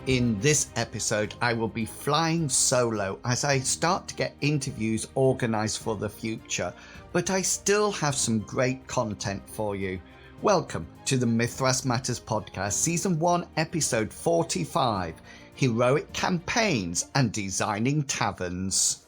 In this episode, I will be flying solo as I start to get interviews organised for the future, but I still have some great content for you. Welcome to the Mythras Matters podcast, Season 1, Episode 45, Heroic Campaigns and Designing Taverns.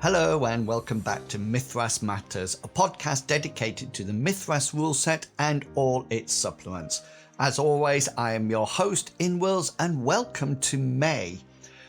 Hello and welcome back to Mythras Matters, a podcast dedicated to the Mythras rule set and all its supplements. As always, I am your host, Inwils, and welcome to May.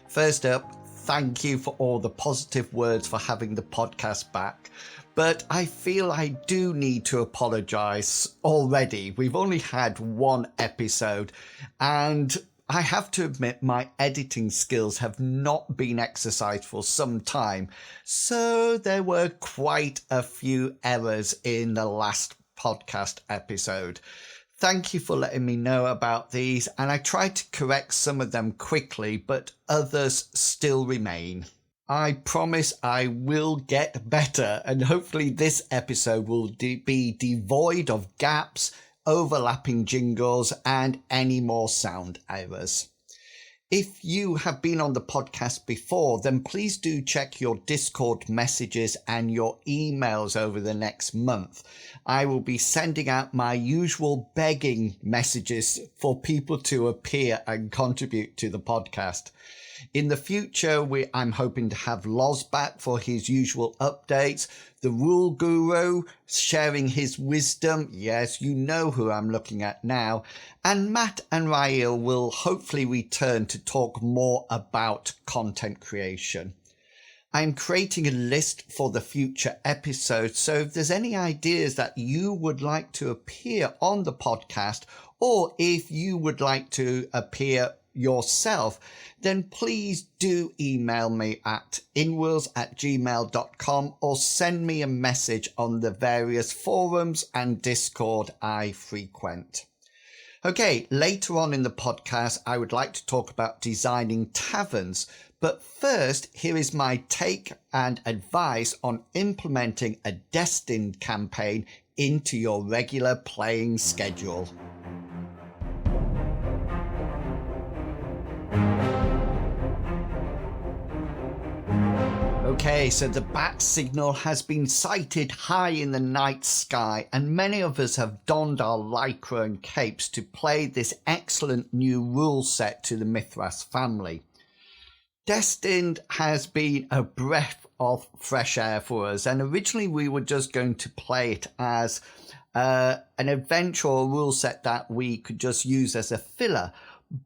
First up, thank you for all the positive words for having the podcast back. But I feel I do need to apologise already. We've only had one episode and I have to admit my editing skills have not been exercised for some time, so there were quite a few errors in the last podcast episode. Thank you for letting me know about these, and I tried to correct some of them quickly, but others still remain. I promise I will get better, and hopefully this episode will be devoid of gaps, overlapping jingles and any more sound errors. If you have been on the podcast before, then please do check your Discord messages and your emails over the next month. I will be sending out my usual begging messages for people to appear and contribute to the podcast. In the future, I'm hoping to have Loz back for his usual updates, the Rule Guru sharing his wisdom, yes, you know who I'm looking at now, and Matt and Rael will hopefully return to talk more about content creation. I'm creating a list for the future episodes, so if there's any ideas that you would like to appear on the podcast, or if you would like to appear yourself, then please do email me at inwils@gmail.com or send me a message on the various forums and Discord I frequent. Okay, later on in the podcast, I would like to talk about designing taverns. But first, here is my take and advice on implementing a destined campaign into your regular playing schedule. Okay, so the bat signal has been sighted high in the night sky, and many of us have donned our lycra and capes to play this excellent new rule set to the Mythras family. Destined has been a breath of fresh air for us, and originally we were just going to play it as an adventure or rule set that we could just use as a filler,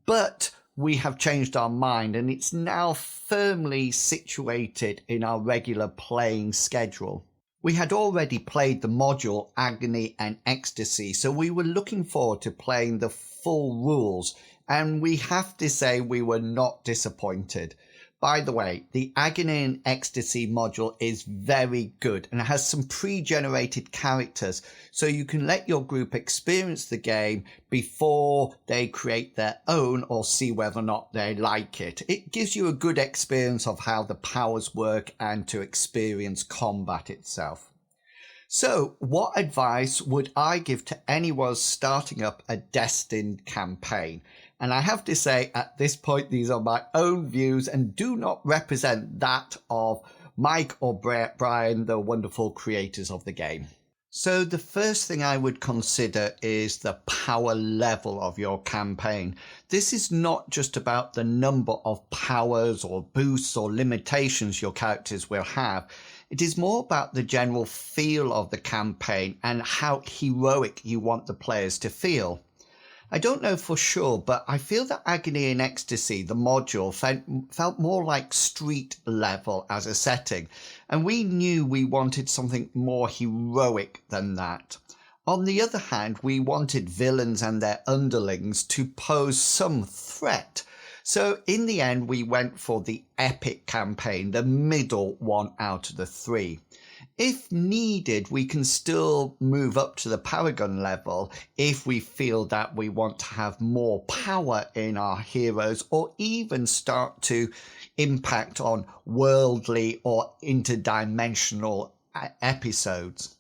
but we have changed our mind and it's now firmly situated in our regular playing schedule. We had already played the module Agony and Ecstasy, so we were looking forward to playing the full rules, and we have to say we were not disappointed. By the way, the Agony and Ecstasy module is very good and has some pre-generated characters, so you can let your group experience the game before they create their own or see whether or not they like it. It gives you a good experience of how the powers work and to experience combat itself. So, what advice would I give to anyone starting up a destined campaign? And I have to say, at this point, these are my own views and do not represent that of Mike or Brian, the wonderful creators of the game. So the first thing I would consider is the power level of your campaign. This is not just about the number of powers or boosts or limitations your characters will have. It is more about the general feel of the campaign and how heroic you want the players to feel. I don't know for sure, but I feel that Agony and Ecstasy, the module, felt more like street level as a setting, and we knew we wanted something more heroic than that. On the other hand, we wanted villains and their underlings to pose some threat. So in the end, we went for the epic campaign, the middle one out of the three. If needed, we can still move up to the Paragon level if we feel that we want to have more power in our heroes, or even start to impact on worldly or interdimensional episodes.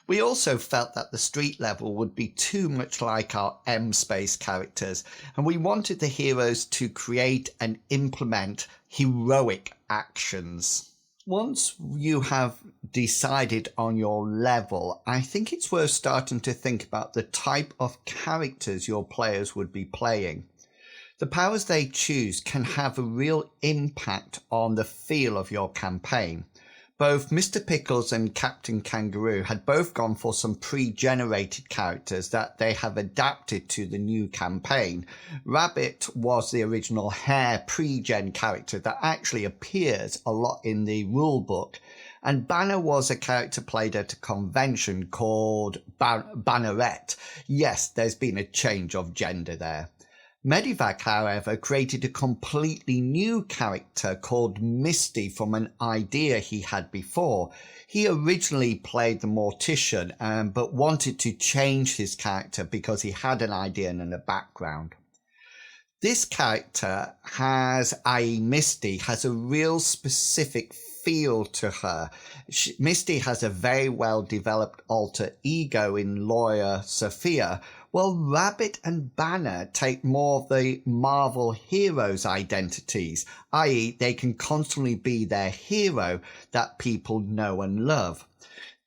We also felt that the street level would be too much like our M-Space characters, and we wanted the heroes to create and implement heroic actions. Once you have decided on your level, I think it's worth starting to think about the type of characters your players would be playing. The powers they choose can have a real impact on the feel of your campaign. Both Mr. Pickles and Captain Kangaroo had both gone for some pre-generated characters that they have adapted to the new campaign. Rabbit was the original Hare pre-gen character that actually appears a lot in the rulebook, and Banner was a character played at a convention called Banneret. Yes, there's been a change of gender there. Medivac, however, created a completely new character called Misty from an idea he had before. He originally played the Mortician, but wanted to change his character because he had an idea and a background. This character i.e. Misty, has a real specific feel to her. Misty has a very well developed alter ego in lawyer Sophia, while Rabbit and Banner take more of the Marvel heroes' identities, i.e. they can constantly be their hero that people know and love.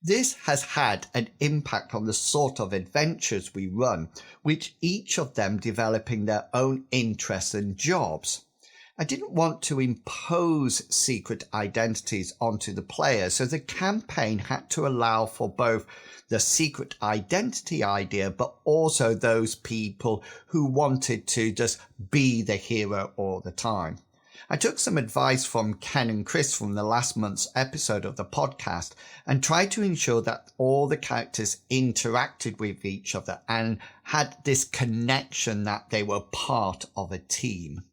This has had an impact on the sort of adventures we run, with each of them developing their own interests and jobs. I didn't want to impose secret identities onto the players, so the campaign had to allow for both the secret identity idea, but also those people who wanted to just be the hero all the time. I took some advice from Ken and Chris from the last month's episode of the podcast and tried to ensure that all the characters interacted with each other and had this connection that they were part of a team.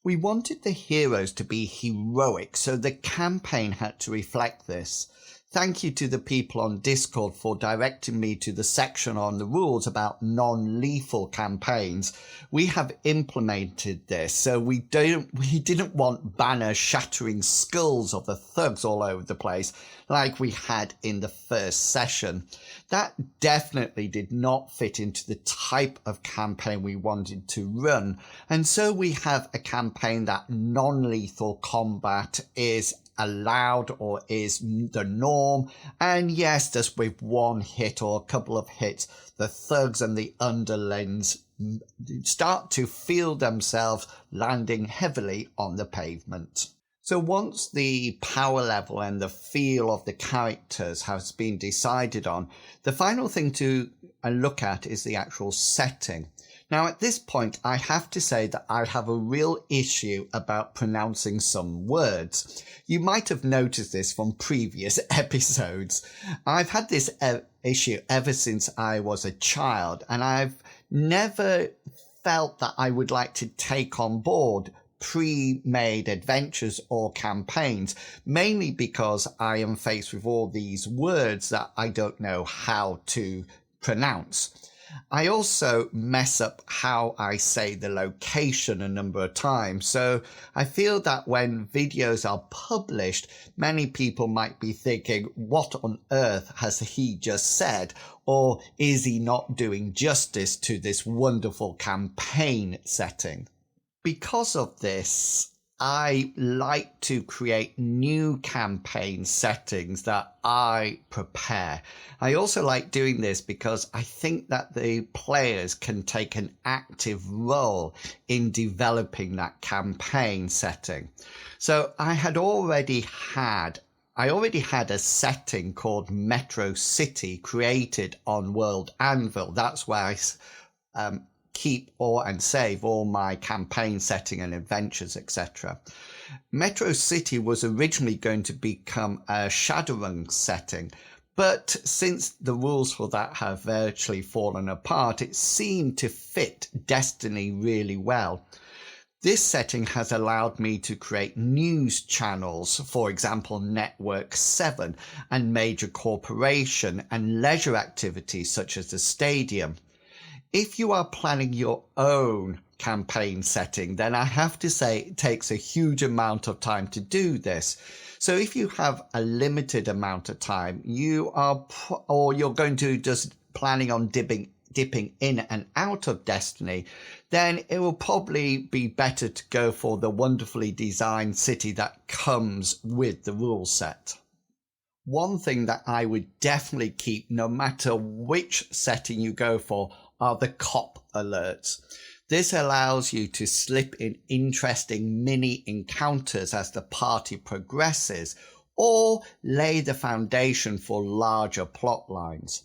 We wanted the heroes to be heroic, so the campaign had to reflect this. Thank you to the people on Discord for directing me to the section on the rules about non-lethal campaigns. We have implemented this, so we didn't want Banner shattering skulls of the thugs all over the place like we had in the first session. That definitely did not fit into the type of campaign we wanted to run, and so we have a campaign that non-lethal combat is allowed or is the norm, and yes, just with one hit or a couple of hits, the thugs and the underlings start to feel themselves landing heavily on the pavement. So once the power level and the feel of the characters has been decided on, the final thing to look at is the actual setting. Now, at this point, I have to say that I have a real issue about pronouncing some words. You might have noticed this from previous episodes. I've had this issue ever since I was a child, and I've never felt that I would like to take on board pre-made adventures or campaigns, mainly because I am faced with all these words that I don't know how to pronounce. I also mess up how I say the location a number of times, so I feel that when videos are published, many people might be thinking, what on earth has he just said? Or is he not doing justice to this wonderful campaign setting? Because of this, I like to create new campaign settings that I prepare. I also like doing this because I think that the players can take an active role in developing that campaign setting. So I already had a setting called Metro City created on World Anvil. That's where I keep and save all my campaign setting and adventures, etc. Metro City was originally going to become a Shadowrun setting, but since the rules for that have virtually fallen apart, it seemed to fit Destiny really well. This setting has allowed me to create news channels, for example Network 7, and major corporation and leisure activities such as the stadium. If you are planning your own campaign setting, then I have to say it takes a huge amount of time to do this. So if you have a limited amount of time, you're going to just planning on dipping in and out of Destiny, then it will probably be better to go for the wonderfully designed city that comes with the rule set. One thing that I would definitely keep no matter which setting you go for are the cop alerts. This allows you to slip in interesting mini encounters as the party progresses, or lay the foundation for larger plot lines.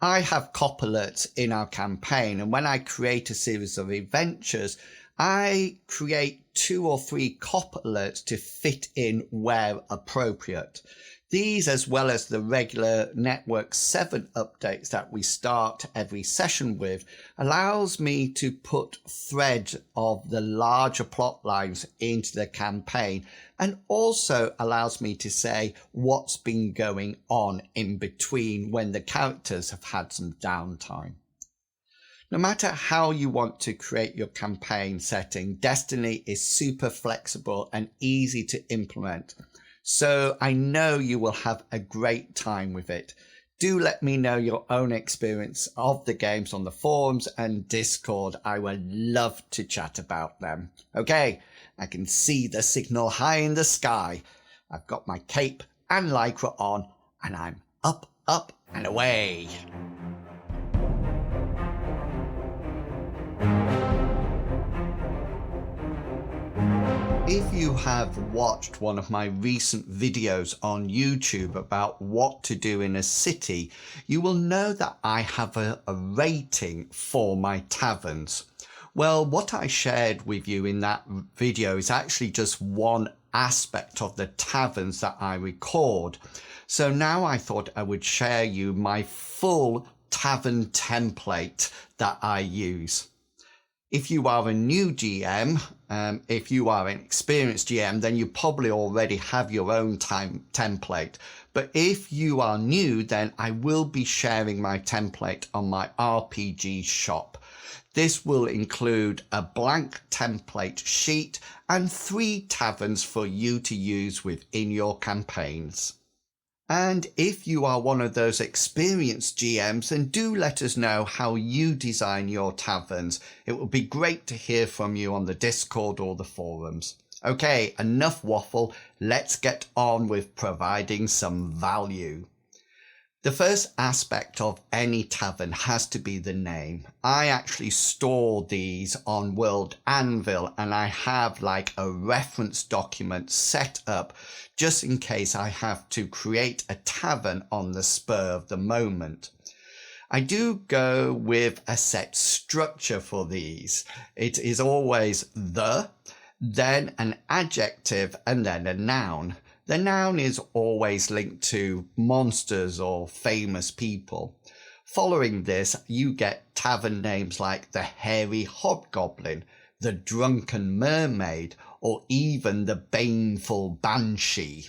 I have cop alerts in our campaign, and when I create a series of adventures, I create 2 or 3 cop alerts to fit in where appropriate. These, as well as the regular Network 7 updates that we start every session with, allows me to put threads of the larger plot lines into the campaign, and also allows me to say what's been going on in between when the characters have had some downtime. No matter how you want to create your campaign setting, Destiny is super flexible and easy to implement. So I know you will have a great time with it. Do let me know your own experience of the games on the forums and Discord. I would love to chat about them. Okay, I can see the signal high in the sky. I've got my cape and lycra on, and I'm up, up and away. If you have watched one of my recent videos on YouTube about what to do in a city, you will know that I have a rating for my taverns. Well, what I shared with you in that video is actually just one aspect of the taverns that I record. So now I thought I would share you my full tavern template that I use. If you are a new GM, if you are an experienced GM, then you probably already have your own template. But if you are new, then I will be sharing my template on my RPG shop. This will include a blank template sheet and 3 taverns for you to use within your campaigns. And if you are one of those experienced GMs, then do let us know how you design your taverns. It would be great to hear from you on the Discord or the forums. Okay, enough waffle. Let's get on with providing some value. The first aspect of any tavern has to be the name. I actually store these on World Anvil, and I have like a reference document set up just in case I have to create a tavern on the spur of the moment. I do go with a set structure for these. It is always the, then an adjective, and then a noun. The noun is always linked to monsters or famous people. Following this, you get tavern names like the Hairy Hobgoblin, the Drunken Mermaid, or even the Baneful Banshee.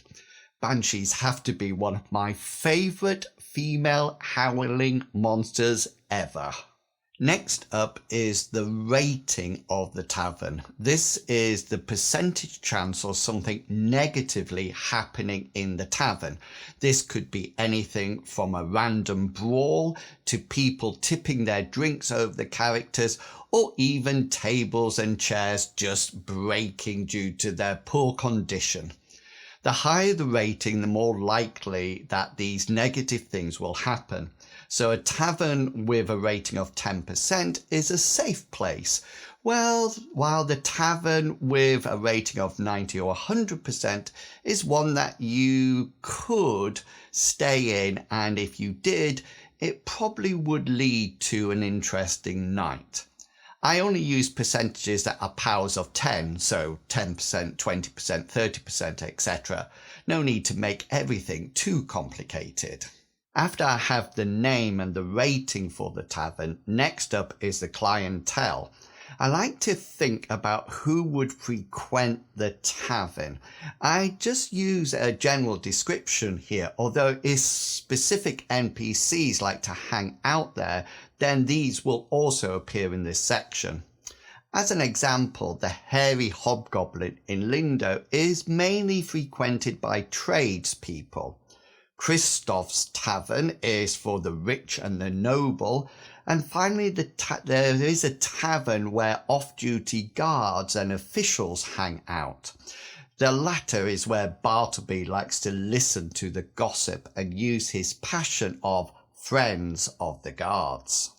Banshees have to be one of my favourite female howling monsters ever. Next up is the rating of the tavern. This is the percentage chance of something negatively happening in the tavern. This could be anything from a random brawl to people tipping their drinks over the characters, or even tables and chairs just breaking due to their poor condition. The higher the rating, the more likely that these negative things will happen. So a tavern with a rating of 10% is a safe place. Well, while the tavern with a rating of 90 or 100% is one that you could stay in, and if you did, it probably would lead to an interesting night. I only use percentages that are powers of 10, so 10%, 20%, 30%, etc. No need to make everything too complicated. After I have the name and the rating for the tavern, next up is the clientele. I like to think about who would frequent the tavern. I just use a general description here, although if specific NPCs like to hang out there, then these will also appear in this section. As an example, the hairy hobgoblin in Lindo is mainly frequented by tradespeople. Christoph's tavern is for the rich and the noble. And finally, there is a tavern where off-duty guards and officials hang out. The latter is where Bartleby likes to listen to the gossip and use his passion of friends of the guards.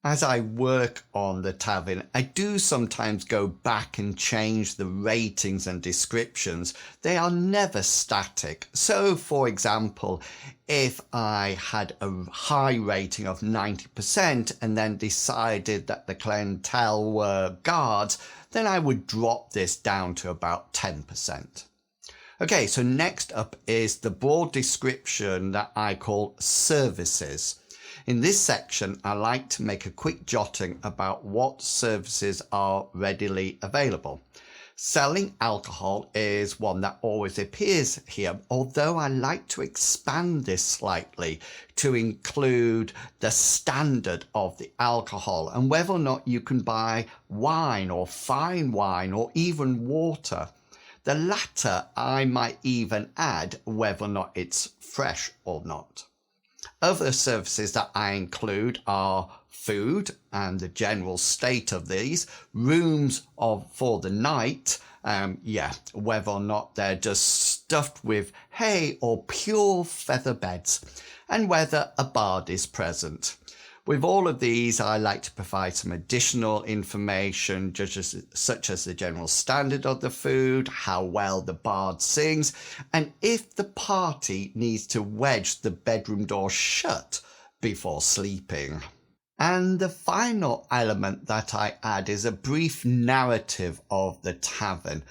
As I work on the tavern, I do sometimes go back and change the ratings and descriptions. They are never static. So, for example, if I had a high rating of 90% and then decided that the clientele were guards, then I would drop this down to about 10%. Okay, so next up is the broad description that I call services. In this section, I like to make a quick jotting about what services are readily available. Selling alcohol is one that always appears here, although I like to expand this slightly to include the standard of the alcohol and whether or not you can buy wine or fine wine or even water. The latter I might even add whether or not it's fresh or not. Other services that I include are food and the general state of these, rooms for the night, whether or not they're just stuffed with hay or pure feather beds, and whether a bard is present. With all of these, I like to provide some additional information, such as the general standard of the food, how well the bard sings, and if the party needs to wedge the bedroom door shut before sleeping. And the final element that I add is a brief narrative of the tavern.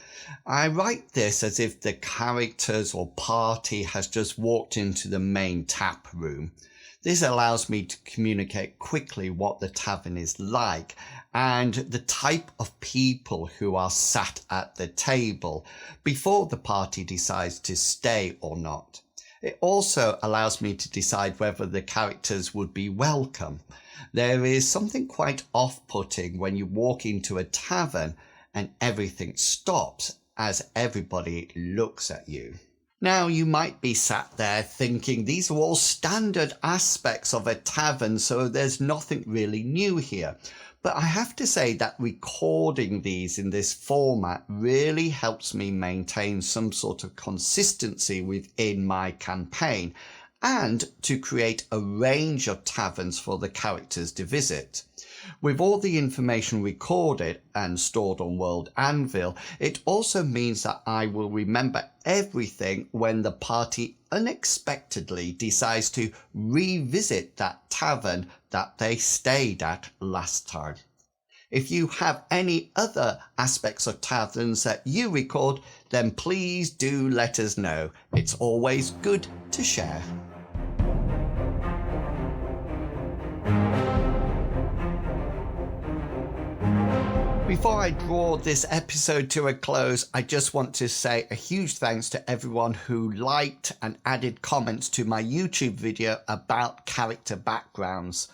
I write this as if the characters or party has just walked into the main tap room. This allows me to communicate quickly what the tavern is like and the type of people who are sat at the table before the party decides to stay or not. It also allows me to decide whether the characters would be welcome. There is something quite off-putting when you walk into a tavern and everything stops as everybody looks at you. Now, you might be sat there thinking these are all standard aspects of a tavern, so there's nothing really new here. But I have to say that recording these in this format really helps me maintain some sort of consistency within my campaign and to create a range of taverns for the characters to visit. With all the information recorded and stored on World Anvil, it also means that I will remember everything when the party unexpectedly decides to revisit that tavern that they stayed at last time. If you have any other aspects of taverns that you record, then please do let us know. It's always good to share. Before I draw this episode to a close, I just want to say a huge thanks to everyone who liked and added comments to my YouTube video about character backgrounds.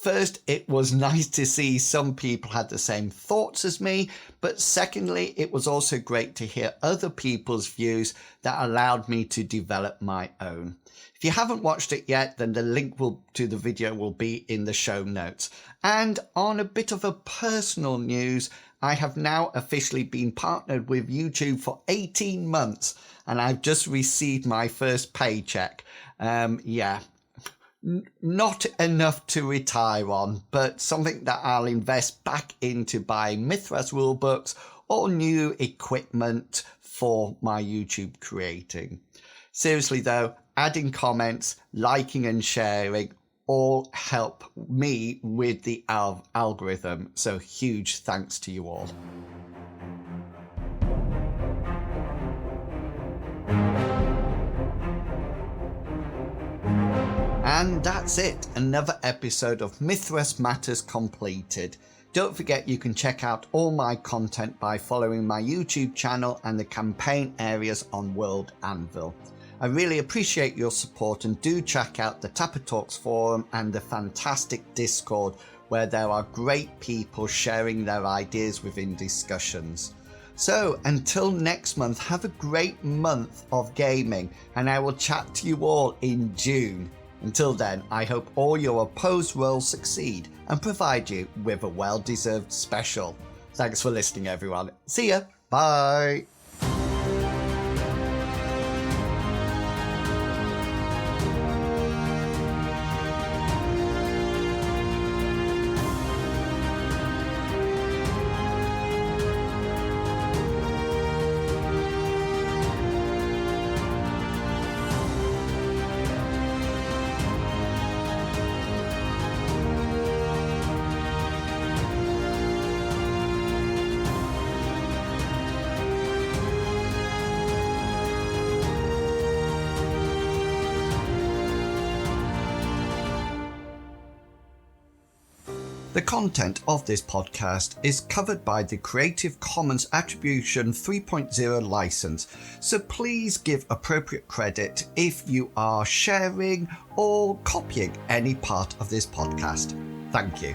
First, it was nice to see some people had the same thoughts as me, but secondly, it was also great to hear other people's views that allowed me to develop my own. If you haven't watched it yet, then the link to the video will be in the show notes. And on a bit of a personal news, I have now officially been partnered with YouTube for 18 months, and I've just received my first paycheck. Not enough to retire on, but something that I'll invest back into buying Mythras rulebooks or new equipment for my YouTube creating. Seriously though, adding comments, liking and sharing all help me with the algorithm. So huge thanks to you all. And that's it, another episode of Mythras Matters completed. Don't forget you can check out all my content by following my YouTube channel and the campaign areas on World Anvil. I really appreciate your support, and do check out the Tapper Talks forum and the fantastic Discord, where there are great people sharing their ideas within discussions. So until next month, have a great month of gaming, and I will chat to you all in June. Until then, I hope all your opposed roles succeed and provide you with a well-deserved special. Thanks for listening, everyone. See ya. Bye. The content of this podcast is covered by the Creative Commons Attribution 3.0 license, so please give appropriate credit if you are sharing or copying any part of this podcast. Thank you.